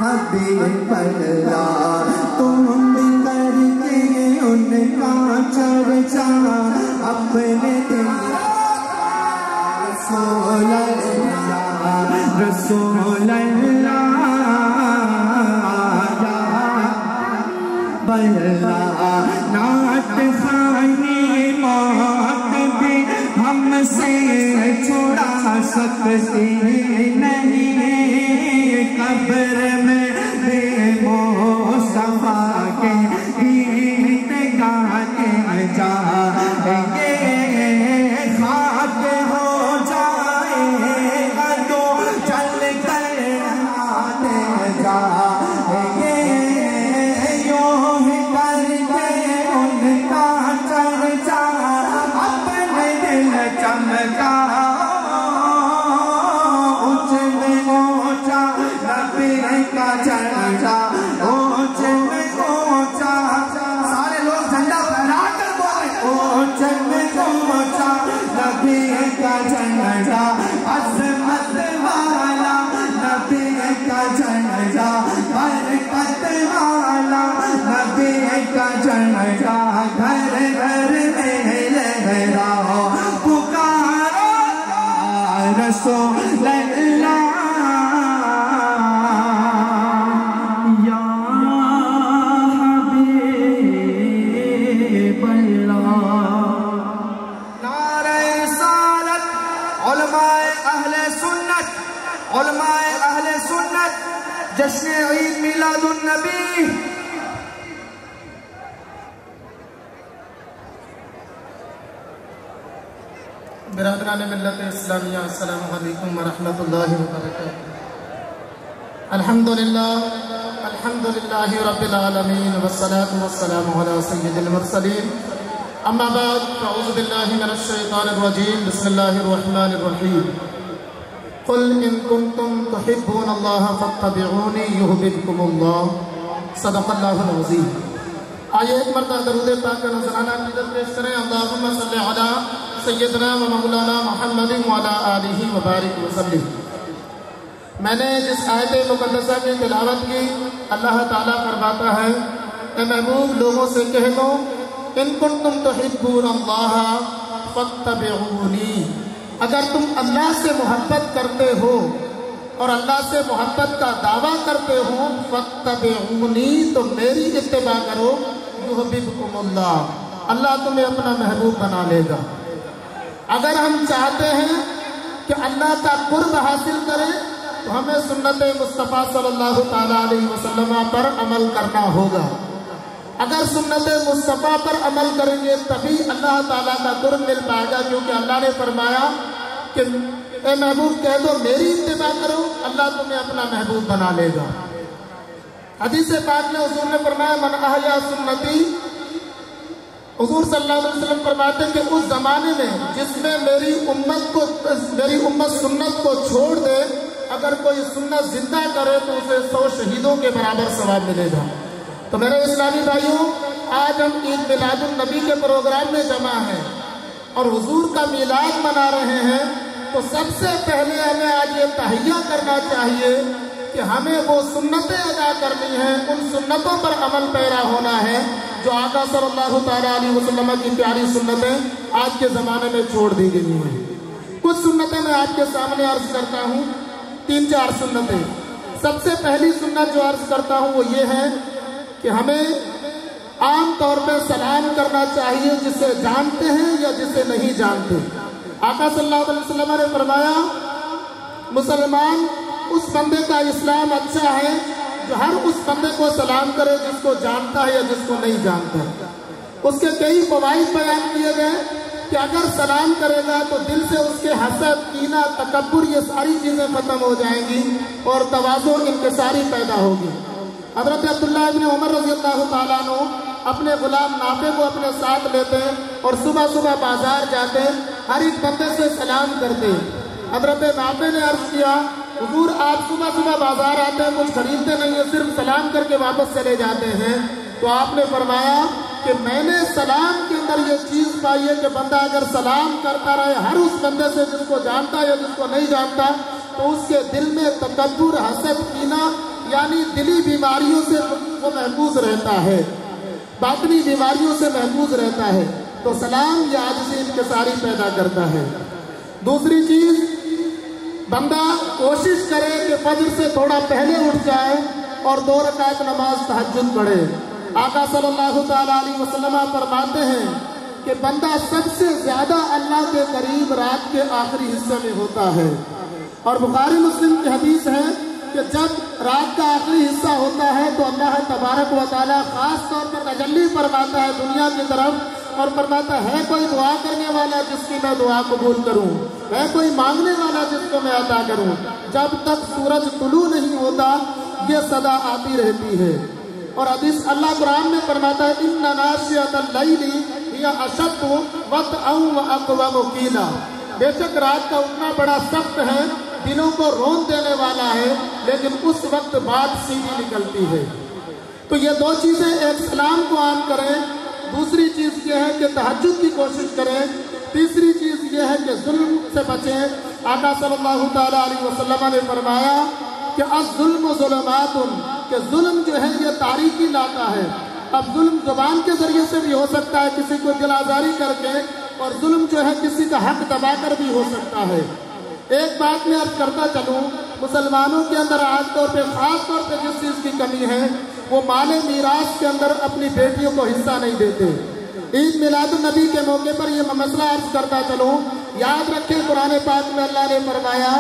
حبیب اللہ تم کر کے ان کا چرچا اپنے دل رسول اللہ رسول اللہ بلا نعت خانی موت بھی ہم سے چھڑا سکتی نہیں قبر میں بے مصطفیٰ کے گیت گانے جائیں گے خاک ہو جائے گا تو چل کر آنے جائیں گے یوں ہی کر کے ان کا چرچا اپنے دل چمکا چرچا اونچ میں اونچا سارے لوگ جھنڈا پھہرا کر بولیں اونچ میں اونچا نبی کا جھنڈا عظمت والا نبی کا جھنڈا برکت والا نبی کا جھنڈا گھر گھر میں لہراؤ پکارو رسول اللہ علماء اہل سنت جشن عید میلاد النبی برادران ملت اسلامیہ السلام علیکم ورحمۃ اللہ وبرکاتہ الحمدللہ رب العالمین والصلاة والسلام علی سید المرسلین اما بعد فاعوذ باللہ من الشیطان الرجیم بسم اللہ الرحمن الرحیم قل ان کنتم تحبون اللہ فاتبعونی یحببکم اللہ صدق اللہ العظیم آئیے ایک مرتبہ درود پاک کا نذرانہ عقیدت پیش کریں اللہم صلی علی سیدنا و مولانا محمد وعلی آلہ وبارک وسلم میں نے جس آیت مقدسہ کی تلاوت کی اللہ تعالیٰ فرماتا ہے اے محبوب لوگوں سے کہہ دو ان کنتم تحبون اللہ فاتبعونی اگر تم اللہ سے محبت کرتے ہو اور اللہ سے محبت کا دعویٰ کرتے ہو فاتبعونی تو میری اتباع کرو یحببکم اللہ اللہ تمہیں اپنا محبوب بنا لے گا اگر ہم چاہتے ہیں کہ اللہ کا قرب حاصل کریں تو ہمیں سنت مصطفیٰ صلی اللہ تعالیٰ علیہ وسلم پر عمل کرنا ہوگا اگر سنت مصطفیٰ پر عمل کریں گے تبھی اللہ تعالیٰ کا قرب مل پائے گا کیونکہ اللہ نے فرمایا کہ اے محبوب کہہ دو میری اتباع کرو اللہ تمہیں اپنا محبوب بنا لے گا حدیث پاک میں حضور نے فرمایا من احیا سنتی حضور صلی اللہ علیہ وسلم فرماتے ہیں کہ اس زمانے میں جس میں میری امت سنت کو چھوڑ دے اگر کوئی سنت زندہ کرے تو اسے 100 شہیدوں کے برابر ثواب ملے گا تو میرے اسلامی بھائیوں آج ہم عید میلاد النبی کے پروگرام میں جمع ہیں اور حضور کا میلاد منا رہے ہیں تو سب سے پہلے ہمیں آج یہ تحیہ کرنا چاہیے کہ ہمیں وہ سنتیں ادا کرنی ہیں ان سنتوں پر عمل پیرا ہونا ہے جو آقا صلی اللہ تعالیٰ علیہ وسلم کی پیاری سنتیں آج کے زمانے میں چھوڑ دی گئی ہیں کچھ سنتیں میں آپ کے سامنے عرض کرتا ہوں 3-4 سنتیں سب سے پہلی سنت جو عرض کرتا ہوں وہ یہ ہے کہ ہمیں عام طور پہ سلام کرنا چاہیے جسے جانتے ہیں یا جسے نہیں جانتے آقا صلی اللہ علیہ وسلم نے فرمایا مسلمان اس بندے کا اسلام اچھا ہے جو ہر اس بندے کو سلام کرے جس کو جانتا ہے یا جس کو نہیں جانتا اس کے کئی فوائد بیان کیے گئے کہ اگر سلام کرے گا تو دل سے اس کے حسد، کینہ، تکبر، یہ ساری چیزیں ختم ہو جائیں گی اور تواضع انکساری پیدا ہوگی۔ حضرت عبداللہ ابن عمر رضی اللہ تعالیٰ عنہ اپنے غلام نافع کو اپنے ساتھ لیتے اور صبح صبح بازار جاتے، ہر ایک بندے سے سلام کرتے۔ حضرت نافع نے عرض کیا، حضور آپ صبح صبح بازار آتے ہیں، کچھ خریدتے نہیں ہیں، صرف سلام کر کے واپس چلے جاتے ہیں۔ تو آپ نے فرمایا کہ میں نے سلام کے اندر یہ چیز پائی ہے کہ بندہ اگر سلام کرتا رہے ہر اس بندے سے جس کو جانتا ہے یا جس کو نہیں جانتا، تو اس کے دل میں تکبر، حسد، کینہ یعنی دلی بیماریوں سے وہ محفوظ رہتا ہے، باطنی بیماریوں سے محفوظ رہتا ہے۔ تو سلام یہ عاجزی انکساری پیدا کرتا ہے۔ دوسری چیز، بندہ کوشش کرے کہ فجر سے تھوڑا پہلے اٹھ جائے اور 2 رکعت نماز تہجد پڑھے۔ آقا صلی اللہ تعالیٰ علیہ وسلم فرماتے ہیں کہ بندہ سب سے زیادہ اللہ کے قریب رات کے آخری حصے میں ہوتا ہے، اور بخاری مسلم کی حدیث ہے کہ جب رات کا آخری حصہ ہوتا ہے تو اللہ تبارک و تعالیٰ خاص طور پر تجلی فرماتا ہے دنیا کی طرف اور فرماتا ہے کوئی دعا کرنے والا جس کی میں دعا قبول کروں، ہے کوئی مانگنے والا جس کو میں عطا کروں۔ جب تک سورج طلوع نہیں ہوتا یہ صدا آتی رہتی ہے۔ اور حدیث اللہ قرآن میں فرماتا ہے ان ناشئۃ اللیل ہی اشد وطئا واقوم قیلا، بے شک رات کا اٹھنا بڑا سخت ہے، دلوں کو رون دینے والا ہے، لیکن اس وقت بات سیدھی نکلتی ہے۔ تو یہ 2 چیزیں، ایک سلام کو عام کریں، دوسری چیز یہ ہے کہ تہجد کی کوشش کریں، تیسری چیز یہ ہے کہ ظلم سے بچیں۔ آقا صلی اللہ تعالیٰ علیہ وسلم نے فرمایا کہ الظلم ظلمات، کہ ظلم جو ہے یہ تاریکی لاتا ہے۔ اب ظلم زبان کے ذریعے سے بھی ہو سکتا ہے، کسی کو دل آزاری کر کے، اور ظلم جو ہے کسی کا حق دبا کر بھی ہو سکتا ہے۔ ایک بات میں عرض کرتا چلوں، مسلمانوں کے اندر آج طور پہ خاص طور پہ جس چیز کی کمی ہے وہ مال میراث کے اندر اپنی بیٹیوں کو حصہ نہیں دیتے۔ عید میلاد النبی کے موقع پر یہ مسئلہ عرض کرتا چلوں، یاد رکھیں قرآن پاک میں اللہ نے فرمایا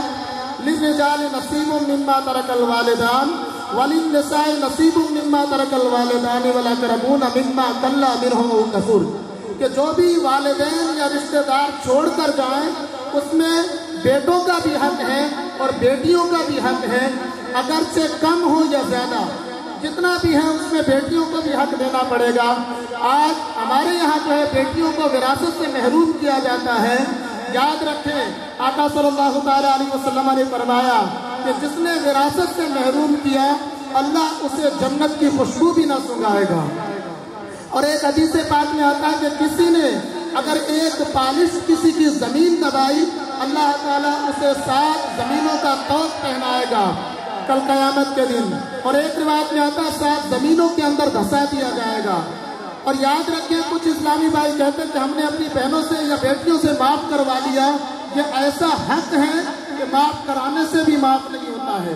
للرجال نصیب مما ترک الوالدان وللنساء نصیب مما ترک الوالدان والاقربون مما قل منه او کثر، کہ جو بھی والدین یا رشتہ دار چھوڑ کر جائیں اس میں بیٹوں کا بھی حق ہے اور بیٹیوں کا بھی حق ہے، اگرچہ کم ہو یا زیادہ، جتنا بھی ہے اس میں بیٹیوں کو بھی حق دینا پڑے گا۔ آج ہمارے یہاں جو ہے بیٹیوں کو وراثت سے محروم کیا جاتا ہے۔ یاد رکھیں آقا صلی اللہ تعالیٰ علیہ وسلم نے فرمایا کہ جس نے وراثت سے محروم کیا اللہ اسے جنت کی خوشبو بھی نہ سنگھائے گا۔ اور ایک حدیث پاک میں آتا ہے کہ کسی نے اگر ایک پالش کسی کی زمین دبائی اللہ تعالیٰ اسے 7 زمینوں کا توق پہنائے گا کل قیامت کے دن، اور ایک روایت میں آتا ہے 7 زمینوں کے اندر دھسا دیا جائے گا۔ اور یاد رکھیں کچھ اسلامی بھائی کہتے ہیں کہ ہم نے اپنی بہنوں سے یا بیٹیوں سے معاف کروا لیا، یہ ایسا حق ہے کہ معاف کرانے سے بھی معاف نہیں ہوتا ہے،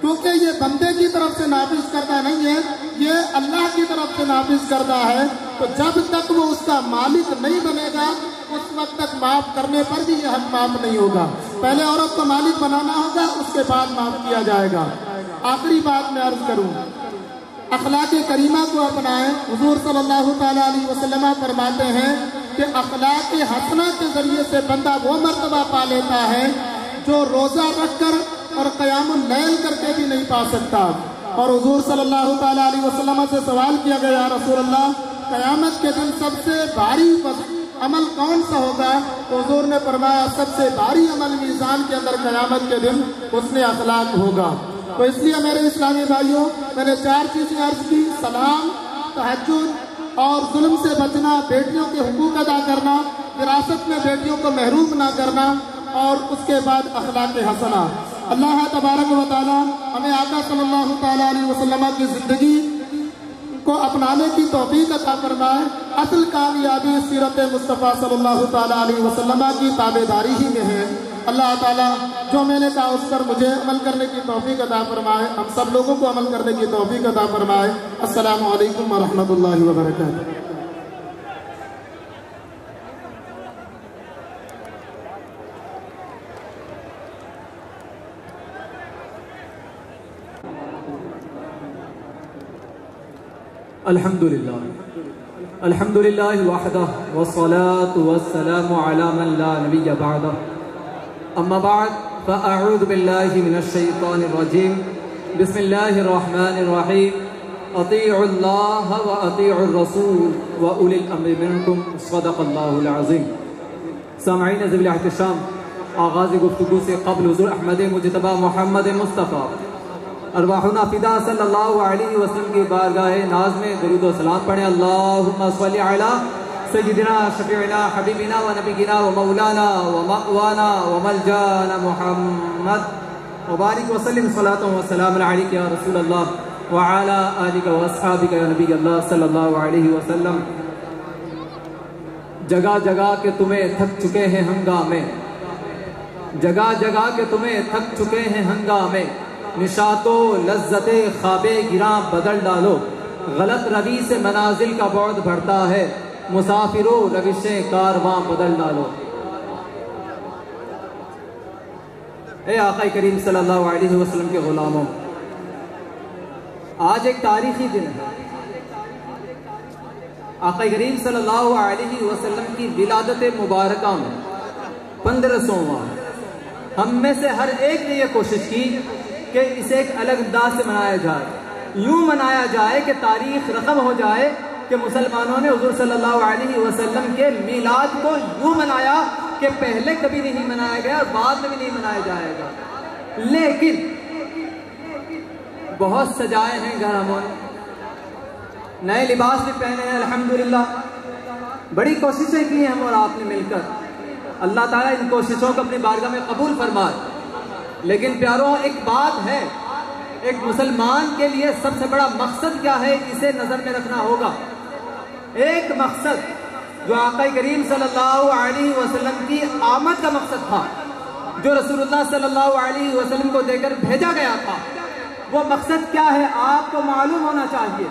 کیونکہ یہ بندے کی طرف سے نافذ کرتا نہیں ہے، یہ اللہ کی طرف سے نافذ کرتا ہے۔ تو جب تک وہ اس کا مالک نہیں بنے گا اس وقت تک معاف کرنے پر بھی یہ حق معاف نہیں ہوگا۔ پہلے عورت کو مالک بنانا ہوگا، اس کے بعد معاف کیا جائے گا۔ آخری بات میں عرض کروں، اخلاق کریمہ کو اپنائیں۔ حضور صلی اللہ تعالیٰ علیہ وسلم فرماتے ہیں کہ اخلاق حسنہ کے ذریعے سے بندہ وہ مرتبہ پا لیتا ہے جو روزہ رکھ کر اور قیام اللیل کر کے بھی نہیں پا سکتا۔ اور حضور صلی اللہ تعالیٰ علیہ وسلم سے سوال کیا گیا، یا رسول اللہ قیامت کے دن سب سے بھاری عمل کون سا ہوگا؟ تو حضور نے فرمایا سب سے بھاری عمل میزان کے اندر قیامت کے دن حسن اخلاق ہوگا۔ تو اس لیے میرے اسلامی بھائیوں میں نے 4 چیزیں عرض کی، سلام، تہجد اور ظلم سے بچنا، بیٹیوں کے حقوق ادا کرنا، وراثت میں بیٹیوں کو محروم نہ کرنا، اور اس کے بعد اخلاق حسنہ۔ اللہ تبارک و تعالی ہمیں آقا صلی اللہ تعالیٰ علیہ وسلم کی زندگی کو اپنانے کی توفیق عطا فرمائے۔ اصل کامیابی سیرت مصطفیٰ صلی اللہ تعالیٰ علیہ وسلم کی تابعداری ہی میں ہے۔ اللہ تعالیٰ جو میں نے کہا اس پر مجھے عمل کرنے کی توفیق عطا فرمائے، ہم سب لوگوں کو عمل کرنے کی توفیق عطا فرمائے۔ السلام علیکم ورحمۃ اللہ وبرکاتہ۔ الحمدللہ الحمد للہ وحدہ والصلاة والسلام علی من لا نبی بعدہ اما بعد فاعوذ باللہ من الشیطان الرجیم بسم اللہ الرحمن الرحیم اطیعوا اللہ واطیعوا الرسول واولی الامر منکم صدق اللہ العظیم۔ سامعین ذوی الاحتشام، آغاز گفتگو سے قبل حضور احمد مجتبی محمد مصطفیٰ ارواحنا فدا صلی اللہ علیہ وسلم کی بارگاہ ناز میں درود و سلام پڑھیں۔ اللہم صلی علی سیدنا شفیعنا حبیبنا و نبینا و مولانا و مأوانا و ملجانا محمد وبارک وسلم صلاۃ و سلام علیک یا رسول اللہ وعلی آلک و اصحابک یا نبی اللہ صلی اللہ علیہ وسلم۔ جگہ جگہ کے تمہیں تھک چکے ہیں ہنگامے، جگہ جگہ کے تمہیں تھک چکے ہیں ہنگامے، نشاط و لذت خواب گراں بدل ڈالو، غلط روی سے منازل کا بعد بڑھتا ہے، مسافروں روش کارواں بدل ڈالو۔ اے آقا کریم صلی اللہ علیہ وسلم کے غلاموں، آج ایک تاریخی دن ہے۔ آقا کریم صلی اللہ علیہ وسلم کی ولادت مبارکہ میں 1500واں، ہم میں سے ہر ایک نے یہ کوشش کی کہ اسے ایک الگ انداز سے منایا جائے، یوں منایا جائے کہ تاریخ رقم ہو جائے کہ مسلمانوں نے حضور صلی اللہ علیہ وسلم کے میلاد کو یوں منایا کہ پہلے کبھی نہیں منایا گیا اور بعد میں بھی نہیں منایا جائے گا۔ لیکن بہت سجائے ہیں گھر ہموں نے، نئے لباس بھی پہنے ہیں الحمدللہ، بڑی کوششیں کی ہیں ہم اور آپ نے مل کر، اللہ تعالیٰ ان کوششوں کو اپنی بارگاہ میں قبول فرمائے۔ لیکن پیاروں، ایک بات ہے، ایک مسلمان کے لیے سب سے بڑا مقصد کیا ہے، اسے نظر میں رکھنا ہوگا۔ ایک مقصد جو آقا کریم صلی اللہ علیہ وسلم کی آمد کا مقصد تھا، جو رسول اللہ صلی اللہ علیہ وسلم کو دے کر بھیجا گیا تھا، وہ مقصد کیا ہے آپ کو معلوم ہونا چاہیے۔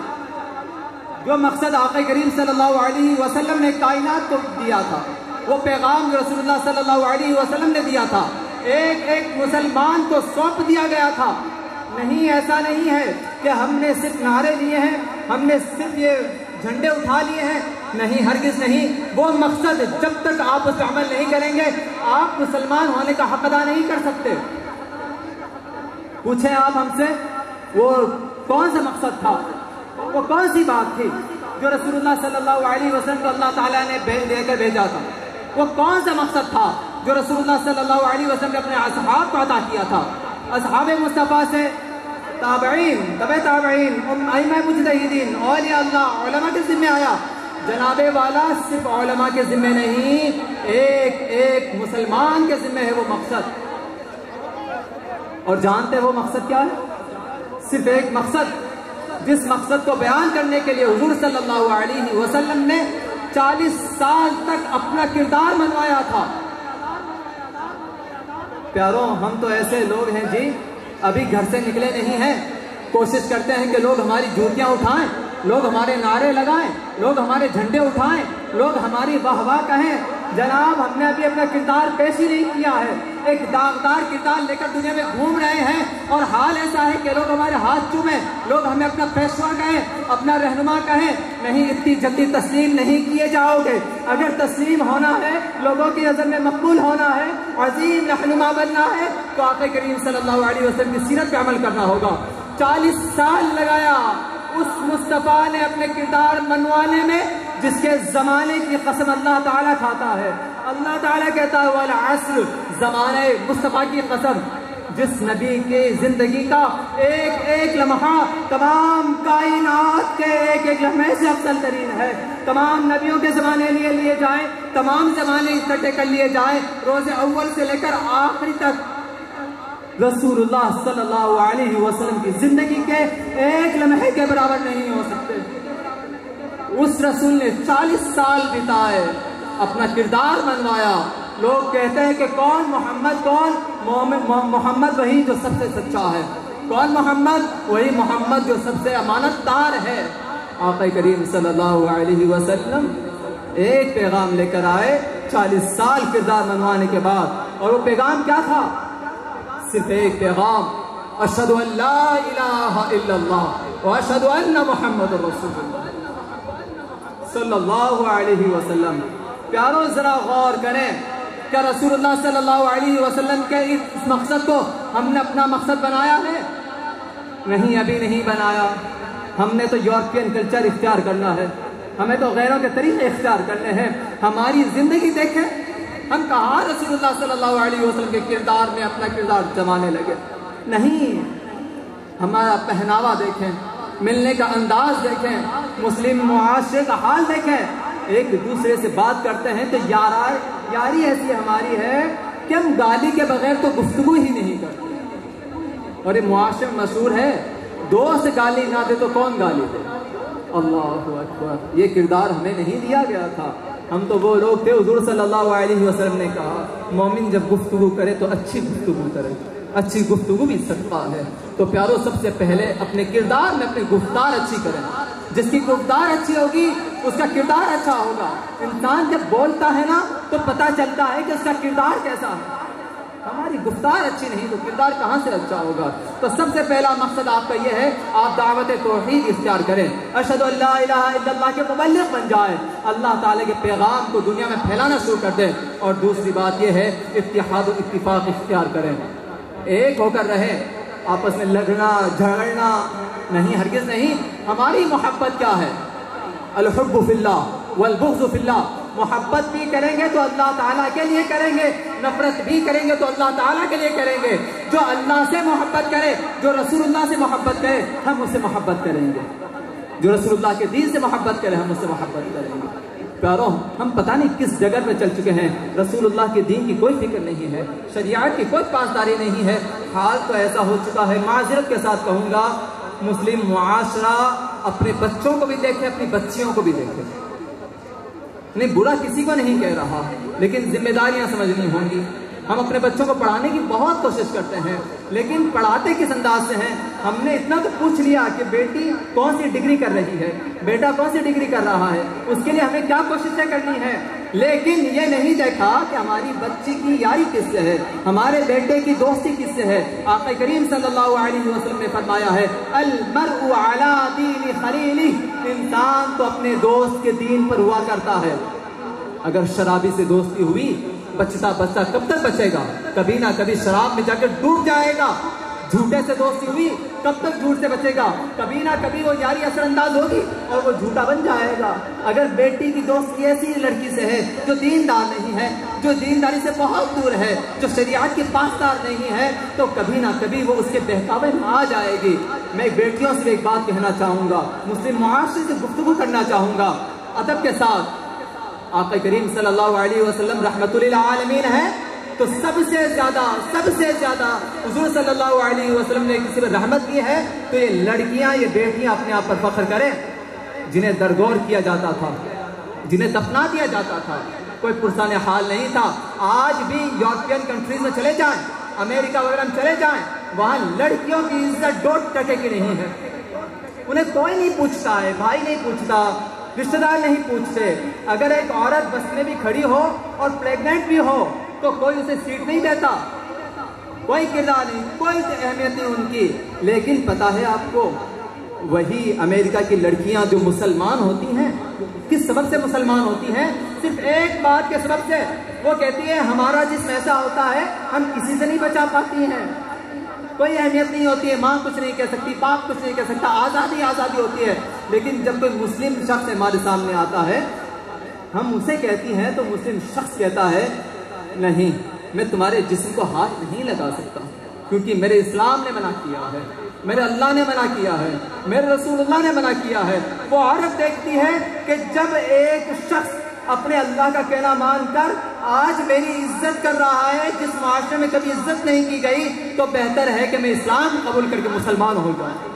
جو مقصد آقا کریم صلی اللہ علیہ وسلم نے کائنات کو دیا تھا، وہ پیغام جو رسول اللہ صلی اللہ علیہ وسلم نے دیا تھا، ایک ایک مسلمان کو سونپ دیا گیا تھا۔ نہیں، ایسا نہیں ہے کہ ہم نے صرف نعرے لیے ہیں، ہم نے صرف یہ جھنڈے اٹھا لیے ہیں، نہیں، ہرگز نہیں۔ وہ مقصد جب تک آپ اس پہ عمل نہیں کریں گے، آپ مسلمان ہونے کا حق ادا نہیں کر سکتے۔ پوچھیں آپ ہم سے، وہ کون سا مقصد تھا، وہ کون سی بات تھی جو رسول اللہ صلی اللہ علیہ وسلم کو اللہ تعالیٰ نے دے کر بھیجا تھا؟ وہ کون سا مقصد تھا جو رسول اللہ صلی اللہ علیہ وسلم نے اپنے اصحاب کو عطا کیا تھا؟ اصحاب مصطفیٰ سے تابعین، تبع تابعین، ائمہ مجتہدین، اولیاء اللہ، علماء کے ذمہ آیا۔ جناب والا صرف علماء کے ذمہ نہیں، ایک ایک مسلمان کے ذمہ ہے وہ مقصد۔ اور جانتے وہ مقصد کیا ہے؟ صرف ایک مقصد، جس مقصد کو بیان کرنے کے لیے حضور صلی اللہ علیہ وسلم نے 40 سال تک اپنا کردار منوایا تھا۔ پیاروں، ہم تو ایسے لوگ ہیں جی، ابھی گھر سے نکلے نہیں ہیں، کوشش کرتے ہیں کہ لوگ ہماری جوتیاں اٹھائیں، لوگ ہمارے نعرے لگائیں، لوگ ہمارے جھنڈے اٹھائیں، لوگ ہماری واہ واہ کہیں۔ جناب، ہم نے ابھی اپنا کردار پیش ہی نہیں کیا ہے، ایک داغدار کردار لے کر دنیا میں گھوم رہے ہیں، اور حال ایسا ہے کہ لوگ ہمارے ہاتھ چومیں، لوگ ہمیں اپنا پیشوا کہیں، اپنا رہنما کہیں۔ نہیں، اتنی جلدی تسلیم نہیں کیے جاؤ گے۔ اگر تسلیم ہونا ہے، لوگوں کی نظر میں مقبول ہونا ہے، عظیم رہنما بننا ہے، تو آقا کریم صلی اللہ علیہ وسلم کی سیرت پہ عمل کرنا ہوگا۔ 40 سال لگایا اس مصطفیٰ نے اپنے کردار منوانے میں، جس کے زمانے کی قسم اللہ تعالیٰ کھاتا ہے۔ اللہ تعالیٰ کہتا ہے والعصر، زمانے مصطفیٰ کی قسم، جس نبی کی زندگی کا ایک ایک لمحہ تمام کائنات کے ایک ایک لمحے سے افضل ترین ہے۔ تمام نبیوں کے زمانے لیے جائیں، تمام زمانے اکٹھے کر لیے جائیں، روز اول سے لے کر آخری تک رسول اللہ صلی اللہ علیہ وسلم کی زندگی کے ایک لمحے کے برابر نہیں ہو سکتے۔ اس رسول نے 40 سال بتائے، اپنا کردار منوایا۔ لوگ کہتے ہیں کہ کون محمد، کون محمد؟ وہی جو سب سے سچا ہے۔ کون محمد؟ وہی محمد جو سب سے امانت دار ہے۔ آقا کریم صلی اللہ علیہ وسلم ایک پیغام لے کر آئے 40 سال کردار منوانے کے بعد، اور وہ پیغام کیا تھا؟ صرف ایک پیغام، اشہد ان لا الہ الا اللہ واشہد ان محمد رسول اللہ۔ صلی اللہ علیہ وسلم. پیاروں ذرا غور کریں، کیا رسول اللہ صلی اللہ علیہ وسلم کے اس مقصد کو ہم نے اپنا مقصد بنایا ہے؟ نہیں، ابھی نہیں بنایا. ہم نے تو یورپین کلچر اختیار کرنا ہے، ہمیں تو غیروں کے طریقے اختیار کرنے ہیں. ہماری زندگی دیکھیں، ہم کہاں رسول اللہ صلی اللہ علیہ وسلم کے کردار میں اپنا کردار جمانے لگے. نہیں، ہمارا پہناوا دیکھیں، ملنے کا انداز دیکھیں، مسلم معاشرے کا حال دیکھیں. ایک دوسرے سے بات کرتے ہیں تو یاری ایسی ہماری ہے کہ ہم گالی کے بغیر تو گفتگو ہی نہیں کرتے. اور یہ معاشرے میں مشہور ہے، دوست گالی نہ دے تو کون گالی دے. اللہ اکبر، یہ کردار ہمیں نہیں دیا گیا تھا. ہم تو وہ لوگ تھے، حضور صلی اللہ علیہ وسلم نے کہا مومن جب گفتگو کرے تو اچھی گفتگو کرے، اچھی گفتگو بھی صدقہ ہے. تو پیاروں سب سے پہلے اپنے کردار میں اپنی گفتار اچھی کریں. جس کی گفتار اچھی ہوگی اس کا کردار اچھا ہوگا. انسان جب بولتا ہے نا تو پتہ چلتا ہے کہ اس کا کردار کیسا ہے. ہماری گفتار اچھی نہیں تو کردار کہاں سے اچھا ہوگا. تو سب سے پہلا مقصد آپ کا یہ ہے، آپ دعوت توحید اختیار کریں، اشہد ان لا الہ الا اللہ کے مبلغ بن جائیں، اللہ تعالیٰ کے پیغام کو دنیا میں پھیلانا شروع کر دیں. اور دوسری بات یہ ہے اتحاد و اتفاق اختیار کریں، ایک ہو کر رہیں. آپس میں لڑنا جھگڑنا نہیں، ہرگز نہیں. ہماری محبت کیا ہے؟ الحب فی اللہ والبغض فی اللہ. محبت بھی کریں گے تو اللہ تعالیٰ کے لیے کریں گے، نفرت بھی کریں گے تو اللہ تعالیٰ کے لیے کریں گے. جو اللہ سے محبت کرے، جو رسول اللہ سے محبت کرے، ہم اس سے محبت کریں گے. جو رسول اللہ کے دین سے محبت کرے، ہم اس سے محبت کریں گے. پیاروں ہم پتہ نہیں کس جگہ پہ چل چکے ہیں. رسول اللہ کے دین کی کوئی فکر نہیں ہے، شریعت کی کوئی پاسداری نہیں ہے. حال تو ایسا ہو چکا ہے، معذرت کے ساتھ کہوں گا، مسلم معاشرہ اپنے بچوں کو بھی دیکھے، اپنی بچیوں کو بھی دیکھے. نہیں، برا کسی کو نہیں کہہ رہا، لیکن ذمہ داریاں سمجھنی ہوں گی. ہم اپنے بچوں کو پڑھانے کی بہت کوشش کرتے ہیں، لیکن پڑھاتے کس انداز سے ہیں؟ ہم نے اتنا تو پوچھ لیا کہ بیٹی کون سی ڈگری کر رہی ہے، بیٹا کون سی ڈگری کر رہا ہے، اس کے لیے ہمیں کیا کوششیں کرنی ہے. لیکن یہ نہیں دیکھا کہ ہماری بچی کی یاری کس سے ہے، ہمارے بیٹے کی دوستی کس سے ہے. آقا کریم صلی اللہ علیہ وسلم نے فرمایا ہے المرء علی دین خلیلہ، انسان تو اپنے دوست کے دین پر ہوا کرتا ہے. اگر شرابی سے دوستی ہوئی، بچتا کب تک بچے گا؟ کبھی نہ کبھی شراب میں جا کر ڈوب جائے گا. جھوٹے سے دوستی ہوئی، کب تک جھوٹ سے بچے گا؟ کبھی نہ کبھی وہ یاری اثر انداز ہوگی اور وہ جھوٹا بن جائے گا. اگر بیٹی کی دوستی ایسی لڑکی سے ہے جو دیندار نہیں ہے، جو دینداری سے بہت دور ہے، جو شریعت کی پاسدار نہیں ہے، تو کبھی نہ کبھی وہ اس کے بہکاوے میں آ جائے گی. میں بیٹیوں سے ایک بات کہنا چاہوں گا، مسلم معاشرے سے گفتگو کرنا چاہوں گا ادب کے ساتھ. آقا کریم صلی اللہ علیہ وسلم رحمت للعالمین ہے، تو سب سے زیادہ حضور صلی اللہ علیہ وسلم نے کسی پر رحمت کی ہے تو یہ لڑکیاں، یہ بیٹیاں اپنے آپ پر فخر کریں، جنہیں درگور کیا جاتا تھا، جنہیں دفنا دیا جاتا تھا، کوئی پرسان حال نہیں تھا. آج بھی یورپین کنٹریز میں چلے جائیں، امریکہ وغیرہ میں چلے جائیں، وہاں لڑکیوں کی عزت ڈوٹ ٹکے کی نہیں ہے. انہیں کوئی نہیں پوچھتا ہے، بھائی نہیں پوچھتا، رشتہ دار نہیں پوچھتے. اگر ایک عورت بس میں بھی کھڑی ہو اور پریگننٹ بھی ہو تو کوئی اسے سیٹ نہیں دیتا، کوئی کردار نہیں، کوئی اہمیت نہیں ان کی. لیکن پتا ہے آپ کو، وہی امریکہ کی لڑکیاں جو مسلمان ہوتی ہیں، کس سبب سے مسلمان ہوتی ہیں؟ صرف ایک بات کے سبب سے. وہ کہتی ہے ہمارا جسم ایسا ہوتا ہے، ہم کسی سے نہیں بچا پاتی ہیں، کوئی اہمیت نہیں ہوتی ہے، ماں کچھ نہیں کہہ سکتی، باپ کچھ نہیں کہہ سکتا، آزادی ہوتی ہے. لیکن جب کوئی مسلم شخص ہمارے سامنے آتا ہے، ہم اسے کہتی ہیں تو مسلم شخص کہتا ہے نہیں، میں تمہارے جسم کو ہاتھ نہیں لگا سکتا، کیونکہ میرے اسلام نے منع کیا ہے، میرے اللہ نے منع کیا ہے، میرے رسول اللہ نے منع کیا ہے. وہ عورت دیکھتی ہے کہ جب ایک شخص اپنے اللہ کا کہنا مان کر آج میری عزت کر رہا ہے جس معاشرے میں کبھی عزت نہیں کی گئی، تو بہتر ہے کہ میں اسلام قبول کر کے مسلمان ہو جاؤں.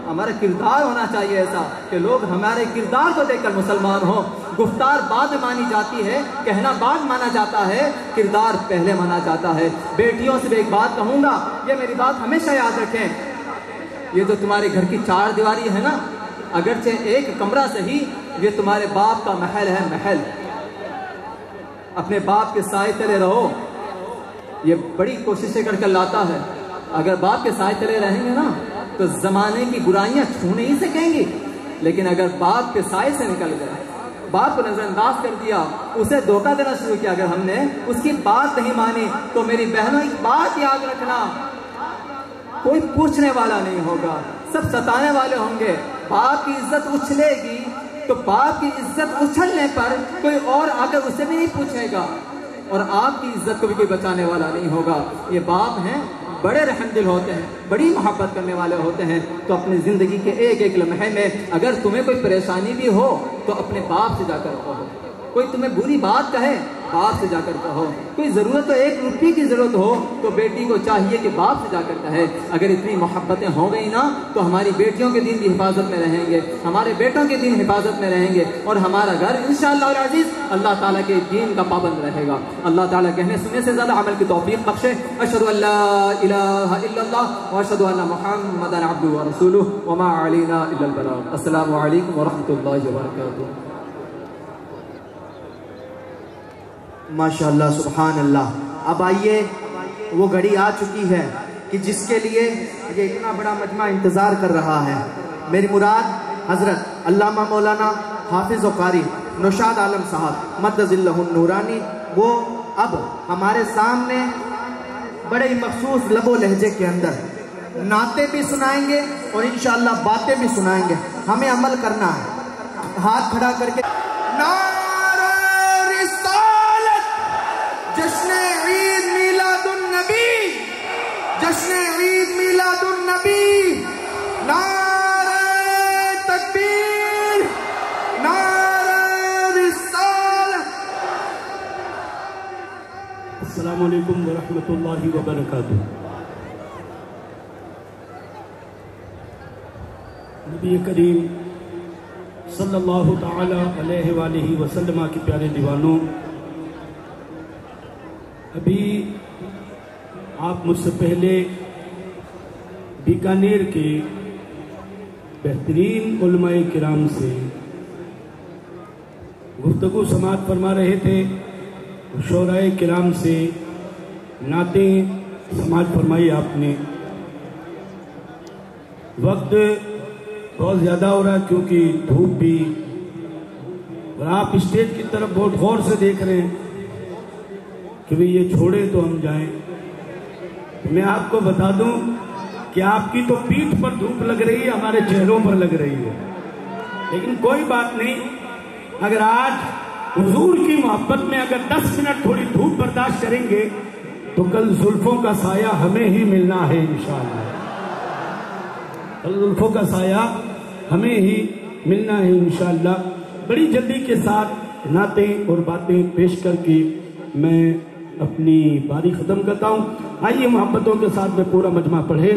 ہمارا کردار ہونا چاہیے ایسا کہ لوگ ہمارے کردار کو دیکھ کر مسلمان ہوں. گفتار بعد میں مانی جاتی ہے، کہنا بعد مانا جاتا ہے، کردار پہلے مانا جاتا ہے. بیٹیوں سے بھی ایک بات کہوں گا، یہ میری بات ہمیشہ یاد رکھیں، یہ جو تمہارے گھر کی چار دیواری ہے نا، اگرچہ ایک کمرہ صحیح، یہ تمہارے باپ کا محل ہے. محل، اپنے باپ کے سائے تلے رہو. یہ بڑی کوششیں کر لاتا ہے. اگر باپ کے سائے تلے رہیں گے نا تو زمانے کی برائیاں چھو نہیں سکیں گی. لیکن اگر باپ کے سائے سے نکل گئے، باپ کو نظر انداز کر دیا، اسے دھوکہ دینا شروع کیا، اگر ہم نے اس کی بات نہیں مانی تو میری بہنوں ایک بات یاد رکھنا، کوئی پوچھنے والا نہیں ہوگا، سب ستانے والے ہوں گے۔ باپ کی عزت اچھلے گی تو باپ کی عزت اچھلنے پر کوئی اور آ کر اسے بھی نہیں پوچھے گا، اور آپ کی عزت کو بھی کوئی بچانے والا نہیں ہوگا۔ یہ باپ ہیں، بڑے رحم دل ہوتے ہیں، بڑی محبت کرنے والے ہوتے ہیں۔ تو اپنی زندگی کے ایک ایک لمحے میں اگر تمہیں کوئی پریشانی بھی ہو تو اپنے باپ سے جا کر کہو، کوئی تمہیں بری بات کہے باپ سے جا کر کہو، کوئی ضرورت ہو، 1 روپے کی ضرورت ہو تو بیٹی کو چاہیے کہ باپ سے جا کر کہے۔ اگر اتنی محبتیں ہو گئی نا تو ہماری بیٹیوں کے دین بھی حفاظت میں رہیں گے، ہمارے بیٹوں کے دین حفاظت میں رہیں گے، اور ہمارا گھر انشاءاللہ العزیز اللہ تعالیٰ کے دین کا پابند رہے گا۔ اللہ تعالیٰ کہنے سننے سے زیادہ عمل کی توفیق بخشے۔ اشہد ان لا الہ الا اللہ واشہد ان محمدا عبدہ ورسولہ وما علینا الا البلاغ۔ السلام علیکم ورحمۃ اللہ وبرکاتہ۔ ماشاءاللہ سبحان اللہ۔ اب آئیے، وہ گھڑی آ چکی ہے کہ جس کے لیے یہ اتنا بڑا مجمع انتظار کر رہا ہے۔ میری مراد حضرت علامہ مولانا حافظ و قاری نوشاد عالم صاحب مدد اللہ النورانی، وہ اب ہمارے سامنے بڑے ہی مخصوص لب و لہجے کے اندر نعتیں بھی سنائیں گے اور انشاءاللہ باتیں بھی سنائیں گے۔ ہمیں عمل کرنا ہے، ہاتھ کھڑا کر کے جشن عید میلاد النبی، جشن عید میلاد النبی، نعرہ تکبیر، نعرہ رسالت۔ السلام علیکم ورحمۃ اللہ وبرکاتہ۔ نبی کریم صلی اللہ تعالی علیہ وآلہ وسلم کے پیارے دیوانوں، ابھی آپ مجھ سے پہلے بیکانیر کے بہترین علماء کرام سے گفتگو سماعت فرما رہے تھے، شعراء کرام سے نعتیں سماعت فرمائی آپ نے۔ وقت بہت زیادہ ہو رہا ہے کیونکہ دھوپ بھی، اور آپ اسٹیج کی طرف بہت غور سے دیکھ رہے ہیں کہ بھی یہ چھوڑے تو ہم جائیں۔ میں آپ کو بتا دوں کہ آپ کی تو پیٹھ پر دھوپ لگ رہی ہے، ہمارے چہروں پر لگ رہی ہے، لیکن کوئی بات نہیں۔ اگر آج حضور کی محبت میں اگر 10 منٹ تھوڑی دھوپ برداشت کریں گے تو کل زلفوں کا سایہ ہمیں ہی ملنا ہے انشاءاللہ، کل زلفوں کا سایہ ہمیں ہی ملنا ہے انشاءاللہ۔ بڑی جلدی کے ساتھ نعتیں اور باتیں پیش کر کے میں اپنی باری ختم کرتا ہوں۔ آئیے محبتوں کے ساتھ میں پورا مجمع پڑھے۔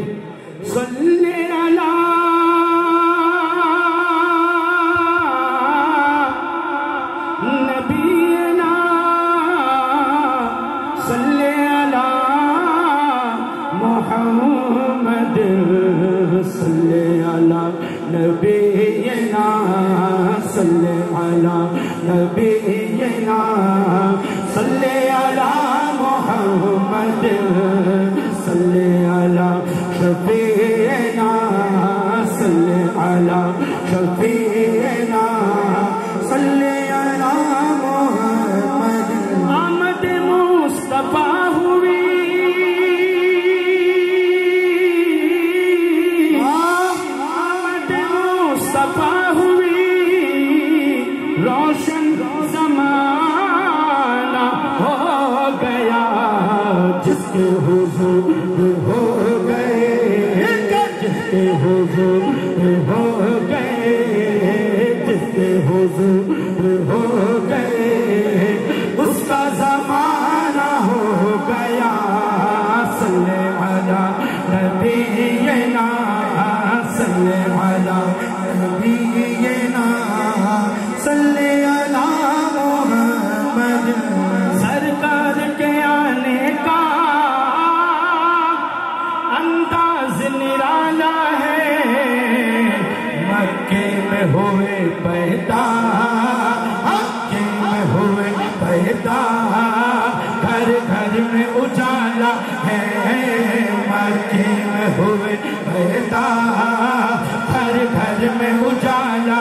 صلی علی نبینا، صلی علی محمد، صلی علی نبینا، صلی علی نبینا، صلی علی محمد، صلی علی شفیعنا، صلی علی شفیعنا، صلی علی محمد۔ آمد مصطفیٰ ہوئی، آمد مصطفیٰ ہوئی، روشن زمانہ ہو گیا، جس کے حضور ہو گئے، جس کے حضور ہو گئے، جس کے حضور ہو گئے، اس کا زمانہ ہو گیا۔ صلی علی نبینا، صلی علی نبینا، صلی علی محمد۔ سرکار کے آنے کا انداز نرالا ہے، مکے میں ہوئے پیدا، مکے میں ہوئے پیدا، گھر گھر میں اجالا ہے، مکے میں ہوئے پیدا، گھر گھر میں اجالا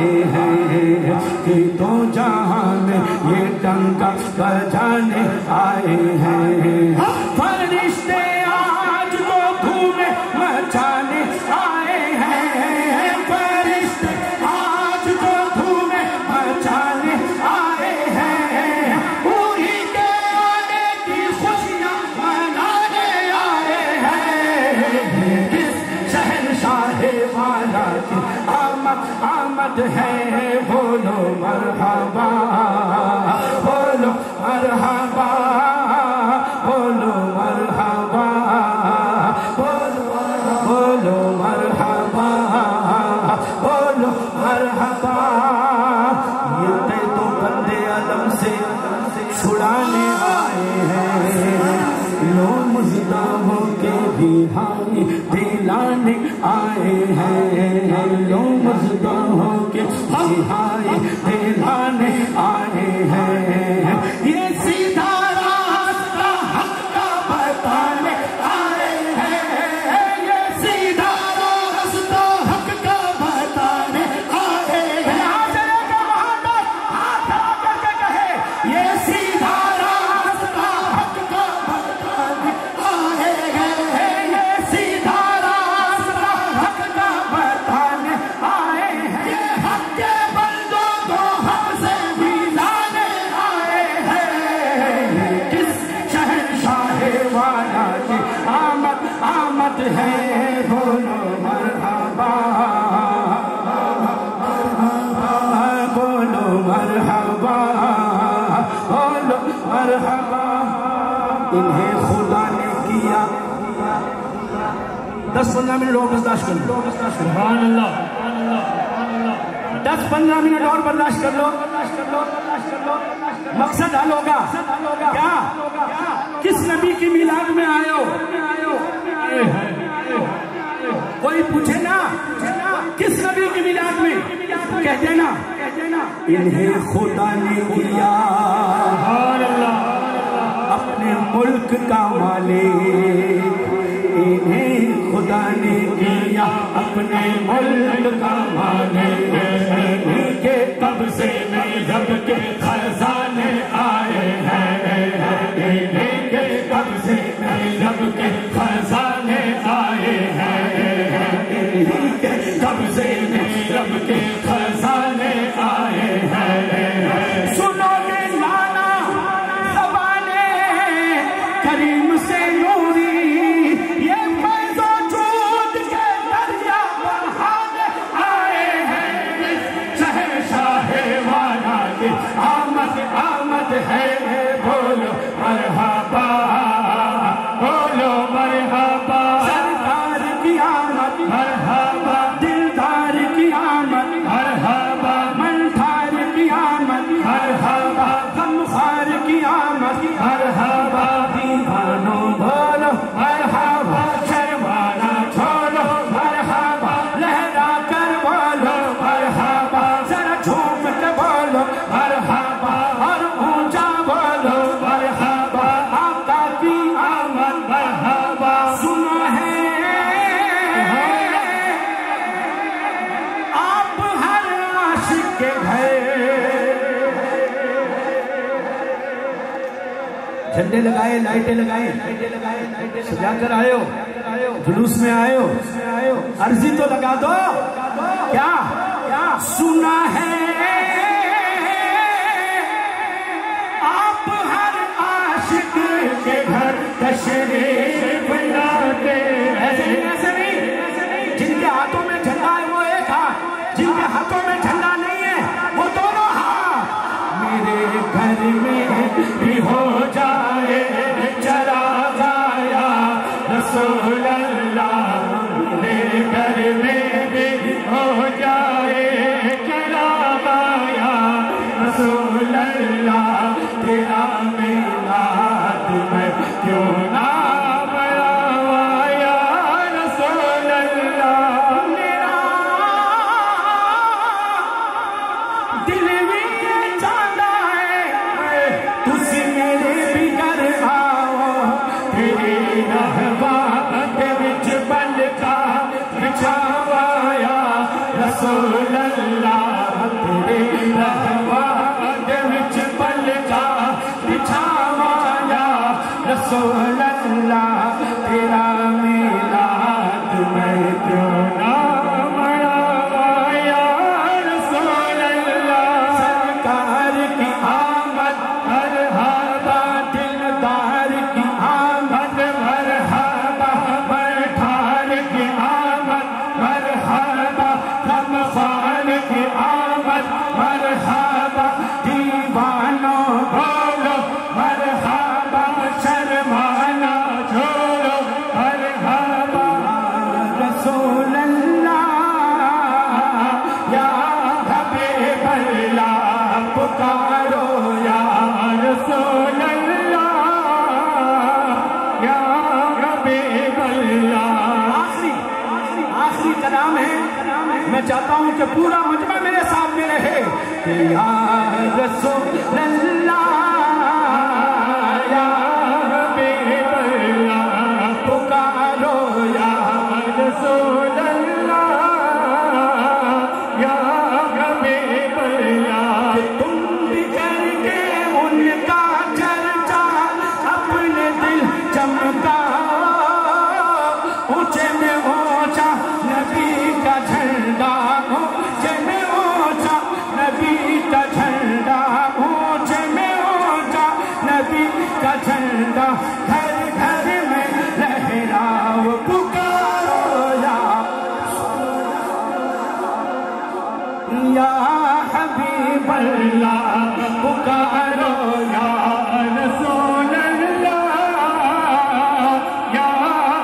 آئے ہیں کہ تو جہاں میں یہ ڈنکا بجانے آئے ہیں فرشتے آج تو دھوم مچانے آئے ہیں فرشتے آج تو دھوم مچانے آئے ہیں انہی کے آنے کی خوشیاں منانے آئے ہیں کس شہنشاہ والا کی آمد ہے بولو مرحبا بولو مرحبا بولو مرحبا بولو مرحبا بولو مرحبا یہ تو بندے عالم سے چھڑانے آئے ہیں لو مزدہ ہو کے بھی ہائی دلانے آئے ہیں لو مزدہ ہو کے بھی ہائی دلانے آئے ہیں یہ سیدھا راستہ حق کا بتانے آئے ہیں یہ سیدھا راستہ حق کا بتانے آئے ہیں ہاتھ آ کر کے کہے یہ سیدھا راستہ حق کا بتانے آئے ہیں یہ سیدھا راستہ حق کا بتانے آئے ہیں یہ حق کے بندوں کو حق سے ملانے آئے ہیں کس شہنشاہ والا کی آمد ہے بولو مرحبا بولو مرحبا بولو مرحبا انہیں خدا نے کیا 10-15 منٹ اور برداشت کر لو سبحان اللہ 10-15 منٹ اور برداشت کر لو مقصد حل ہوگا کیا کس نبی کی میلاد میں آئے ہو کوئی پوچھے نا کس نبی کی میلاد میں کہہ دینا انہیں خدا نے کیا اپنے ملک کا مالک انہیں خدا نے کیا اپنے ملک کا مالک انہیں کے قبضے میں رب کے خزانے آئے ہیں انہیں کے قبضے میں رب کے خزانے آئے ہیں انہیں کے قبضے میں رب کے خزانے آئے ہیں سنو گے لانا زبانے کریم سے نوری یہ فیض و جود کے دریا بہانے آئے ہیں شہنشاہ والا کی آمد ہے بولو مرحبا بولو مرحبا سرکار کی آمد مرحبا دلدار کی آمد مرحبا منٹھار کی آمد مرحبا غمخوار کی آمد مرحبا دیوانوں بولو مرحبا شرمانا چھوڑو مرحبا لہرا کر بولو مرحبا ذرا جھوم کے بولو مرحبا اور اونچا بولو مرحبا آقا کی آمد مرحبا سنا ہے آپ ہر عاشق کے گھر جھنڈے لگائے لائٹیں لگائے سجا کر آئے ہو جلوس میں آئے ہو عرضی تو لگا دو کیا سنا ہے آپ ہر عاشق کے گھر تشریف لاتے ایسے نہیں جن کے ہاتھوں میں جھنڈا ہے وہ ایک ہاتھ جن کے ہاتھوں میں جھنڈا نہیں ہے وہ دونوں ہاتھ میرے گھر میں بھی ہو جائے چراغ آیا رسول اللہ میرے گھر میں بھی ہو جائے چراغ آیا رسول اللہ تیرا میلاد میں کیوں نہ منایا رسول اللہ میرا دل میں چاہتا ہے تجھ میرے بھی گھر آؤ تیری رہبت وچ بل کا بچھاوایا رسول اللہ رسول اللہ تیرا میلاد میں کیوں نہ مناواں یا رسول اللہ سرکار کی آمد مرحبا دلدار کی آمد مرحبا بٹھار کی آمد مرحبا غمخوار کی آمد مرحبا دیوانوں بولو مرحبا شرمانا چھوڑو مرحبا رسول اللہ یا حبیب اللہ پکارو یا رسول اللہ یا حبیب اللہ آخری کلام ہے میں چاہتا ہوں کہ پورا مجمع میرے سامنے رہے کہ یا رسول اللہ یا حبیب اللہ پکارو یا رسول اللہ یا حبیب اللہ تم بھی کر کے ان کا چرچا اپنے دل چمکا اونچے میں اونچا نبی کا جھنڈا اونچے میں اونچا نبی کا جھنڈا اونچے میں اونچا نبی کا جھنڈا گھر گھر میں لہراؤ پکارو یا حبیب اللہ پکارو یا رسول اللہ یا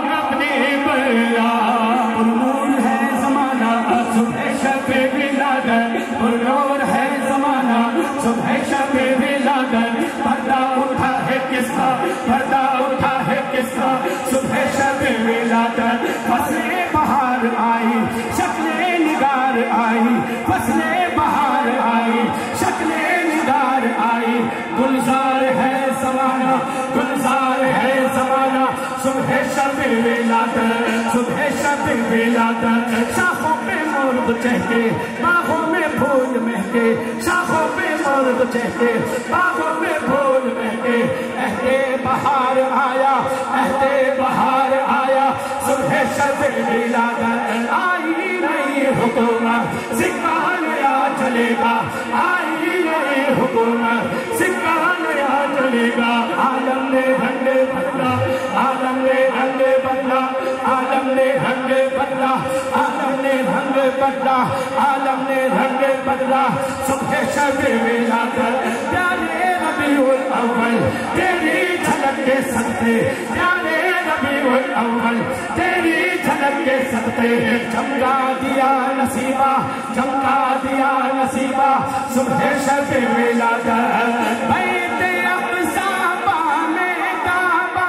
حبیب اللہ پرنور ہے زمانہ صبح شب ولادت پرنور ہے زمانہ صبح شب ولادت پردہ اٹھا ہے کس کا پردہ اٹھا ہے کس کا صبح شب ولادت فصلیں بہار آئی شکلیں نگار آئی فصلیں بہار آئی شکلیں نگار آئی گلزار ہے زمانہ گلزار ہے زمانہ صبح شب ولادت صبح شب ولادت شاخوں پہ مرغ چہکے باغوں میں پھول مہکے شاخوں پہ مرغ چہکے باغوں میں پھول مہکے عہد بہار آیا عہد بہار آیا صبح شب ولادت آئی نئی حکومت سکہ نیا چلے گا آئی نئی حکومت سکہ نیا چلے گا عالم نے رنگ بدلا عالم نے رنگ بدلا عالم نے رنگ بدلا عالم نے رنگ بدلا عالم نے رنگ بدلا صبح شب ولادت پیارے ربیع الاول تیری جھلک کے صدقے پیارے ربیع الاول تیری جھلک کے صدقے چمکا دیا نصیبہ چمکا دیا نصیبہ صبح شب ولادت بیت اقصی میں کعبہ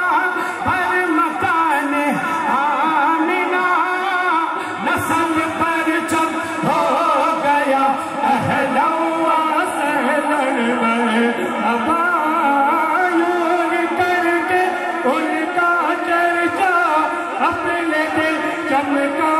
پر مکان آمنہ نسل پر جب ہو گیا اہلا و سہلا مرحبا یوں کر کے ان کا چرچا اپنے دل چمکا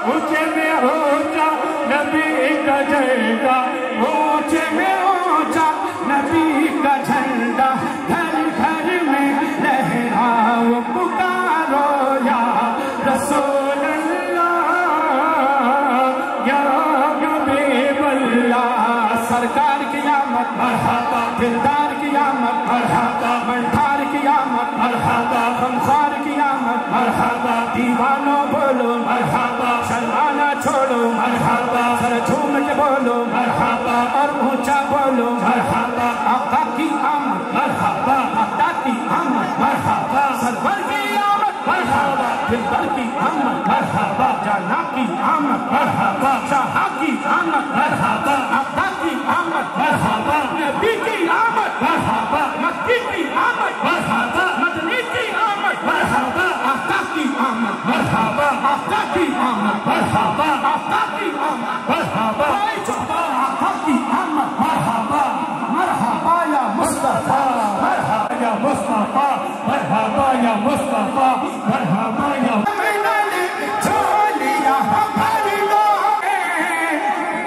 اونچے میں اونچا نبی کا جھنڈا اونچے میں اونچا نبی کا جھنڈا گھر گھر میں لہراؤ پکارو یا رسول اللہ یا حبیب اللہ سرکار کی آمد مرحبا دلدار کی آمد مرحبا منٹھار کی آمد مرحبا غمخوار کی آمد مرحبا دیوانوں بولو مرحبا شرمانا چھوڑو مرحبا سر جھوم کے بولو مرحبا اور اونچا بولو مرحبا آقا کی آمد مرحبا آقا کی آمد مرحبا سرور کی آمد مرحبا دلبر کی آمد مرحبا جانا کی آمد مرحبا شاہا کی آمد مرحبا آقا کی آمد مرحبا نبی کی آمد مرحبا مکی کی آمد مرحبا مدنی کی آمد مرحبا آقا کی آمد مرحبا آقا کی آمد مرحبا آقا کی آمد مرحبا آقا کی آمد مرحبا مرحبا یا مصطفیٰ مرحبا یا مصطفیٰ مرحبا یا مصطفیٰ مرحبا یا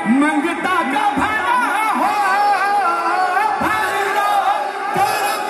منگتا کا بھرا ہو بھر لو کرم